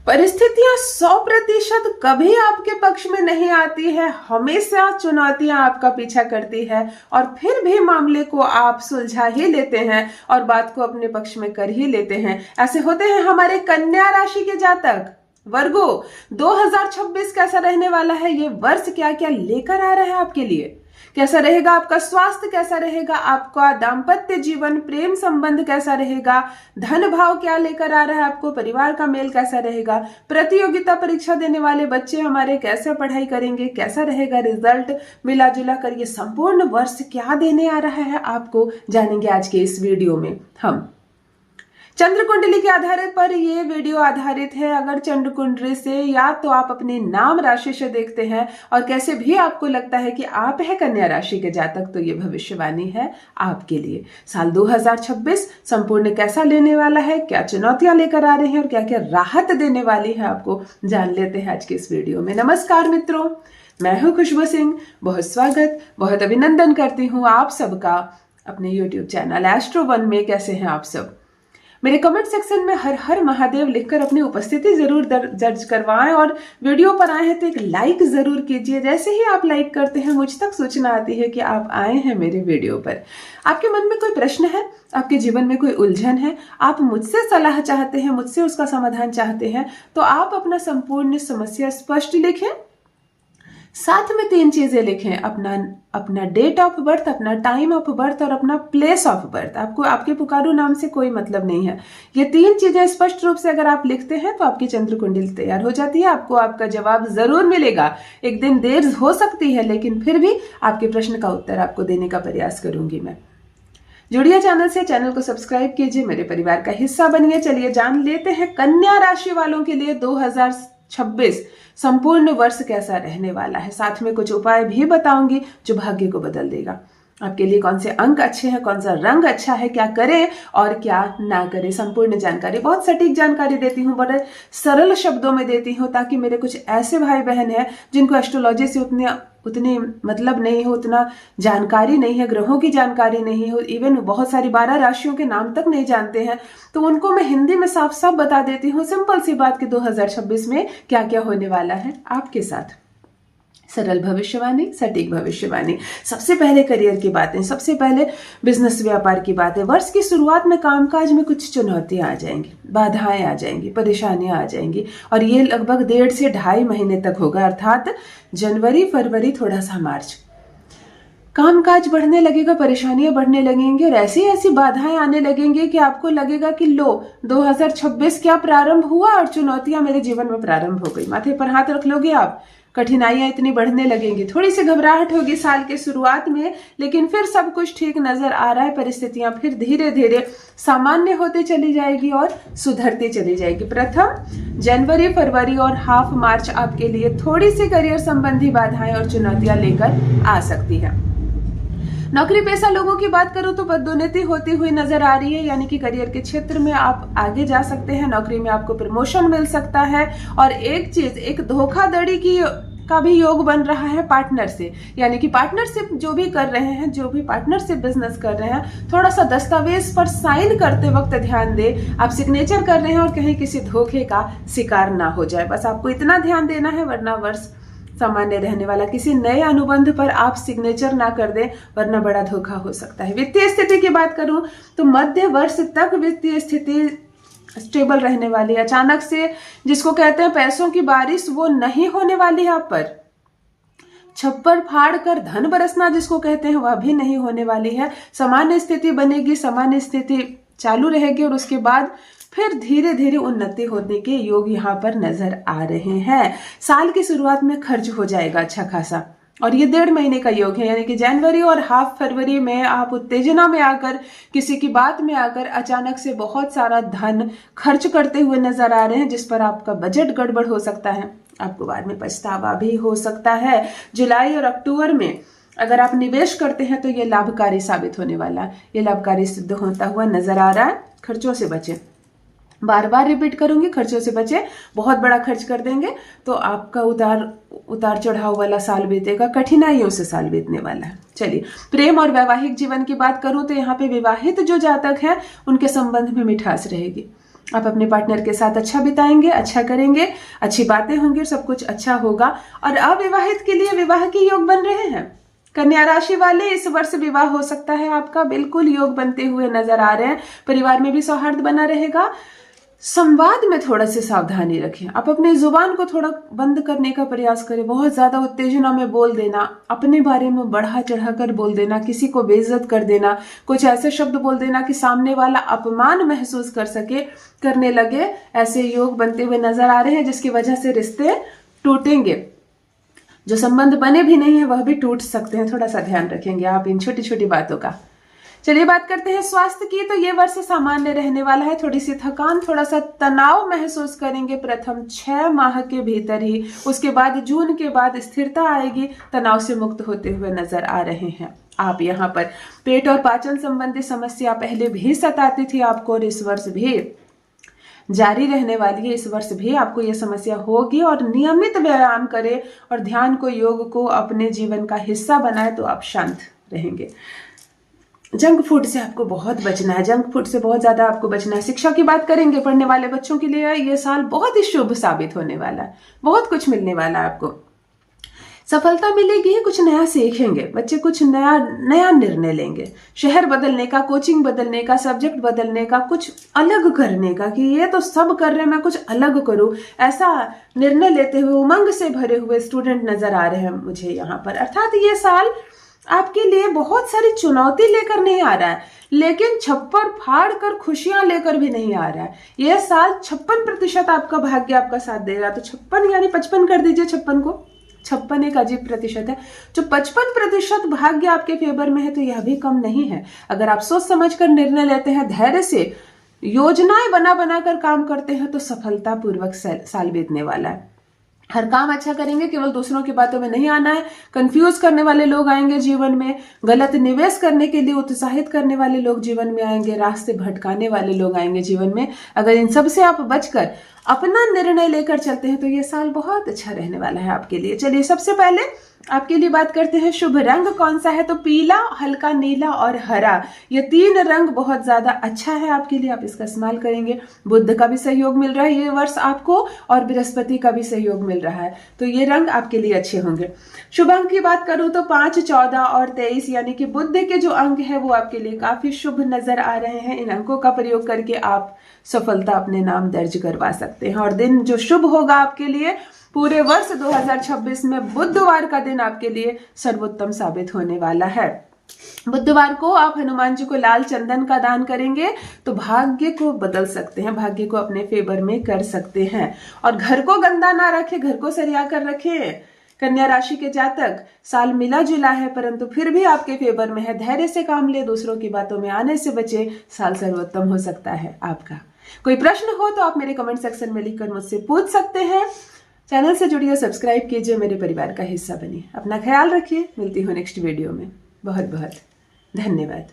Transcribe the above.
परिस्थितियां 100% कभी आपके पक्ष में नहीं आती है। हमेशा चुनौतियां आपका पीछा करती है और फिर भी मामले को आप सुलझा ही लेते हैं और बात को अपने पक्ष में कर ही लेते हैं। ऐसे होते हैं हमारे कन्या राशि के जातक। वर्गो, 2026 कैसा रहने वाला है? ये वर्ष क्या क्या लेकर आ रहा है आपके लिए? कैसा रहेगा आपका स्वास्थ्य? कैसा रहेगा आपका दाम्पत्य जीवन, प्रेम संबंध कैसा रहेगा? धन भाव क्या लेकर आ रहा है आपको? परिवार का मेल कैसा रहेगा? प्रतियोगिता परीक्षा देने वाले बच्चे हमारे कैसे पढ़ाई करेंगे? कैसा रहेगा रिजल्ट? मिला जुला कर ये संपूर्ण वर्ष क्या देने आ रहा है आपको, जानेंगे आज के इस वीडियो में हम। चंद्र कुंडली के आधार पर ये वीडियो आधारित है। अगर चंद्र कुंडली से या तो आप अपनी नाम राशि से देखते हैं और कैसे भी आपको लगता है कि आप है कन्या राशि के जातक, तो ये भविष्यवाणी है आपके लिए। साल 2026 संपूर्ण कैसा लेने वाला है, क्या चुनौतियां लेकर आ रहे हैं और क्या क्या राहत देने वाली है आपको, जान लेते हैं आज के इस वीडियो में। नमस्कार मित्रों, मैं हूं खुशबू सिंह। बहुत स्वागत, बहुत अभिनंदन करती हूँ आप सबका अपने यूट्यूब चैनल एस्ट्रो वन में। कैसे हैं आप सब? मेरे कमेंट सेक्शन में हर हर महादेव लिखकर अपनी उपस्थिति जरूर दर्ज करवाएं और वीडियो पर आए हैं तो एक लाइक जरूर कीजिए। जैसे ही आप लाइक करते हैं मुझ तक सूचना आती है कि आप आए हैं मेरे वीडियो पर। आपके मन में कोई प्रश्न है, आपके जीवन में कोई उलझन है, आप मुझसे सलाह चाहते हैं, मुझसे उसका समाधान चाहते हैं, तो आप अपना संपूर्ण समस्या स्पष्ट लिखें। साथ में 3 चीजें लिखें, अपना डेट ऑफ बर्थ, अपना टाइम ऑफ बर्थ और अपना प्लेस ऑफ बर्थ। आपको आपके पुकारू नाम से कोई मतलब नहीं है। ये 3 चीजें स्पष्ट रूप से अगर आप लिखते हैं तो आपकी चंद्र कुंडली तैयार हो जाती है। आपको आपका जवाब जरूर मिलेगा। एक दिन देर हो सकती है, लेकिन फिर भी आपके प्रश्न का उत्तर आपको देने का प्रयास करूंगी मैं। जुड़िए चैनल से, चैनल को सब्सक्राइब कीजिए, मेरे परिवार का हिस्सा बनिए। चलिए जान लेते हैं कन्या राशि वालों के लिए 2026 संपूर्ण वर्ष कैसा रहने वाला है। साथ में कुछ उपाय भी बताऊंगी जो भाग्य को बदल देगा। आपके लिए कौन से अंक अच्छे हैं, कौन सा रंग अच्छा है, क्या करें और क्या ना करें, संपूर्ण जानकारी, बहुत सटीक जानकारी देती हूँ, बड़े सरल शब्दों में देती हूँ, ताकि मेरे कुछ ऐसे भाई बहन हैं जिनको एस्ट्रोलॉजी से उतनी मतलब नहीं हो, उतना जानकारी नहीं है, ग्रहों की जानकारी नहीं हो, इवन बहुत सारी 12 राशियों के नाम तक नहीं जानते हैं, तो उनको मैं हिंदी में साफ साफ बता देती हूँ सिंपल सी बात कि 2026 में क्या क्या होने वाला है आपके साथ। सरल भविष्यवाणी, सटीक भविष्यवाणी। सबसे पहले करियर की बातें, सबसे पहले बिजनेस व्यापार की बातें। वर्ष की शुरुआत में कामकाज में कुछ चुनौतियां आ जाएंगी, बाधाएं आ जाएंगी, परेशानियां आ जाएंगी और ये लगभग 1.5 से 2.5 महीने तक होगा, अर्थात जनवरी, फरवरी, थोड़ा सा मार्च। कामकाज बढ़ने लगेगा, परेशानियां बढ़ने लगेंगी और ऐसी ऐसी बाधाएं आने लगेंगी कि आपको लगेगा कि लो 2026 क्या प्रारंभ हुआ और चुनौतियां मेरे जीवन में प्रारंभ हो गई। माथे पर हाथ रख लोगे आप। कठिनाइयां इतनी बढ़ने लगेंगी, थोड़ी सी घबराहट होगी साल के शुरुआत में, लेकिन फिर सब कुछ ठीक नजर आ रहा है। परिस्थितियां फिर धीरे धीरे सामान्य होते चली जाएगी और सुधरती चली जाएगी। प्रथम जनवरी, फरवरी और हाफ मार्च आपके लिए थोड़ी सी करियर संबंधी बाधाएं और चुनौतियां लेकर आ सकती है। नौकरी पेशा लोगों की बात करूं तो पदोन्नति होती हुई नजर आ रही है, यानी कि करियर के क्षेत्र में आप आगे जा सकते हैं, नौकरी में आपको प्रमोशन मिल सकता है। और एक चीज, एक धोखाधड़ी का भी योग बन रहा है पार्टनर से, यानी कि पार्टनरशिप जो भी कर रहे हैं, जो भी पार्टनरशिप बिजनेस कर रहे हैं, थोड़ा सा दस्तावेज पर साइन करते वक्त ध्यान दे। आप सिग्नेचर कर रहे हैं और कहीं किसी धोखे का शिकार ना हो जाए, बस आपको इतना ध्यान देना है, वरना वर्ष सामान्य रहने वाला। किसी नए अनुबंध पर आप सिग्नेचर ना कर दें, वरना बड़ा धोखा हो सकता है। वित्तीय स्थिति की बात करूं तो मध्य वर्ष तक वित्तीय स्थिति स्टेबल रहने वाली है। अचानक से जिसको कहते हैं पैसों की बारिश, वो नहीं होने वाली है आप पर। छप्पर फाड़ कर धन बरसना जिसको कहते हैं, वह भी नहीं होने वाली है। सामान्य स्थिति बनेगी, सामान्य स्थिति चालू रहेगी और उसके बाद फिर धीरे धीरे उन्नति होने के योग यहाँ पर नजर आ रहे हैं। साल की शुरुआत में खर्च हो जाएगा अच्छा खासा, और ये 1.5 महीने का योग है, यानी कि जनवरी और हाफ फरवरी में आप उत्तेजना में आकर, किसी की बात में आकर अचानक से बहुत सारा धन खर्च करते हुए नजर आ रहे हैं, जिस पर आपका बजट गड़बड़ हो सकता है, आपको बाद में पछतावा भी हो सकता है। जुलाई और अक्टूबर में अगर आप निवेश करते हैं तो ये लाभकारी साबित होने वाला है, ये लाभकारी सिद्ध होता हुआ नजर आ रहा है। खर्चों से बचें, बार बार रिपीट करूंगी, खर्चों से बचे। बहुत बड़ा खर्च कर देंगे तो आपका उतार चढ़ाव वाला साल बीतेगा, कठिनाइयों से साल बीतने वाला है। चलिए, प्रेम और वैवाहिक जीवन की बात करूं तो यहाँ पे विवाहित जो जातक है उनके संबंध में मिठास रहेगी, आप अपने पार्टनर के साथ अच्छा बिताएंगे, अच्छा करेंगे, अच्छी बातें होंगी, सब कुछ अच्छा होगा। और अविवाहित के लिए विवाह के योग बन रहे हैं। कन्या राशि वाले इस वर्ष विवाह हो सकता है आपका, बिल्कुल योग बनते हुए नजर आ रहे हैं। परिवार में भी सौहार्द बना रहेगा। संवाद में थोड़ा सी सावधानी रखें। आप अपनी जुबान को थोड़ा बंद करने का प्रयास करें। बहुत ज्यादा उत्तेजना में बोल देना, अपने बारे में बढ़ा चढ़ाकर बोल देना, किसी को बेइज्जत कर देना, कुछ ऐसे शब्द बोल देना कि सामने वाला अपमान महसूस कर सके, करने लगे, ऐसे योग बनते हुए नजर आ रहे हैं, जिसकी वजह से रिश्ते टूटेंगे। जो संबंध बने भी नहीं है वह भी टूट सकते हैं। थोड़ा सा ध्यान रखेंगे आप इन छोटी छोटी बातों का। चलिए बात करते हैं स्वास्थ्य की। तो ये वर्ष सामान्य रहने वाला है। थोड़ी सी थकान, थोड़ा सा तनाव महसूस करेंगे प्रथम 6 माह के भीतर ही। उसके बाद जून के बाद स्थिरता आएगी, तनाव से मुक्त होते हुए नजर आ रहे हैं आप। यहाँ पर पेट और पाचन संबंधी समस्या पहले भी सताती थी आपको और इस वर्ष भी जारी रहने वाली है। इस वर्ष भी आपको यह समस्या होगी और नियमित व्यायाम करें और ध्यान को, योग को अपने जीवन का हिस्सा बनाए तो आप शांत रहेंगे। जंक फूड से आपको बहुत बचना है, जंक फूड से बहुत ज्यादा आपको बचना है। शिक्षा की बात करेंगे, पढ़ने वाले बच्चों के लिए ये साल बहुत ही शुभ साबित होने वाला है। बहुत कुछ मिलने वाला है आपको, सफलता मिलेगी, कुछ नया सीखेंगे बच्चे, कुछ नया निर्णय लेंगे। शहर बदलने का, कोचिंग बदलने का, सब्जेक्ट बदलने का, कुछ अलग करने का कि ये तो सब कर रहे हैं, मैं कुछ अलग करूं, ऐसा निर्णय लेते हुए उमंग से भरे हुए स्टूडेंट नजर आ रहे हैं मुझे यहाँ पर। अर्थात ये साल आपके लिए बहुत सारी चुनौती लेकर नहीं आ रहा है, लेकिन छप्पर फाड़ कर खुशियां लेकर भी नहीं आ रहा है। यह साल 56% आपका भाग्य आपका साथ देगा। तो 56 यानी 55 कर दीजिए, 56 को, 56 एक अजीब प्रतिशत है। जो 55% भाग्य आपके फेवर में है तो यह भी कम नहीं है। अगर आप सोच समझ कर निर्णय लेते हैं, धैर्य से योजनाएं बना कर काम करते हैं तो सफलता पूर्वक साल बीतने वाला है। हर काम अच्छा करेंगे, केवल दूसरों की बातों में नहीं आना है। कंफ्यूज करने वाले लोग आएंगे जीवन में, गलत निवेश करने के लिए उत्साहित करने वाले लोग जीवन में आएंगे, रास्ते भटकाने वाले लोग आएंगे जीवन में। अगर इन सब से आप बचकर अपना निर्णय लेकर चलते हैं तो ये साल बहुत अच्छा रहने वाला है आपके लिए। चलिए सबसे पहले आपके लिए बात करते हैं शुभ रंग कौन सा है। तो पीला, हल्का नीला और हरा, ये 3 रंग बहुत ज्यादा अच्छा है आपके लिए, आप इसका इस्तेमाल करेंगे। बुध का भी सहयोग मिल रहा है ये वर्ष आपको और बृहस्पति का भी सहयोग मिल रहा है, तो ये रंग आपके लिए अच्छे होंगे। शुभ अंक की बात करूं तो 5, 14 और 23 यानी कि बुध के जो अंक है वो आपके लिए काफी शुभ नजर आ रहे हैं। इन अंकों का प्रयोग करके आप सफलता अपने नाम दर्ज करवा सकते हैं। और दिन जो शुभ होगा आपके लिए पूरे वर्ष 2026 में, बुधवार का दिन आपके लिए सर्वोत्तम साबित होने वाला है। बुधवार को आप हनुमान जी को लाल चंदन का दान करेंगे तो भाग्य को बदल सकते हैं, भाग्य को अपने फेवर में कर सकते हैं। और घर को गंदा ना रखें, घर को सरिया कर रखें। कन्या राशि के जातक, साल मिला जुला है परंतु फिर भी आपके फेवर में है। धैर्य से काम ले, दूसरों की बातों में आने से बचे, साल सर्वोत्तम हो सकता है आपका। कोई प्रश्न हो तो आप मेरे कमेंट सेक्शन में लिखकर मुझसे पूछ सकते हैं। चैनल से जुड़िए, सब्सक्राइब कीजिए, मेरे परिवार का हिस्सा बनिए। अपना ख्याल रखिए, मिलती हूँ नेक्स्ट वीडियो में। बहुत बहुत धन्यवाद।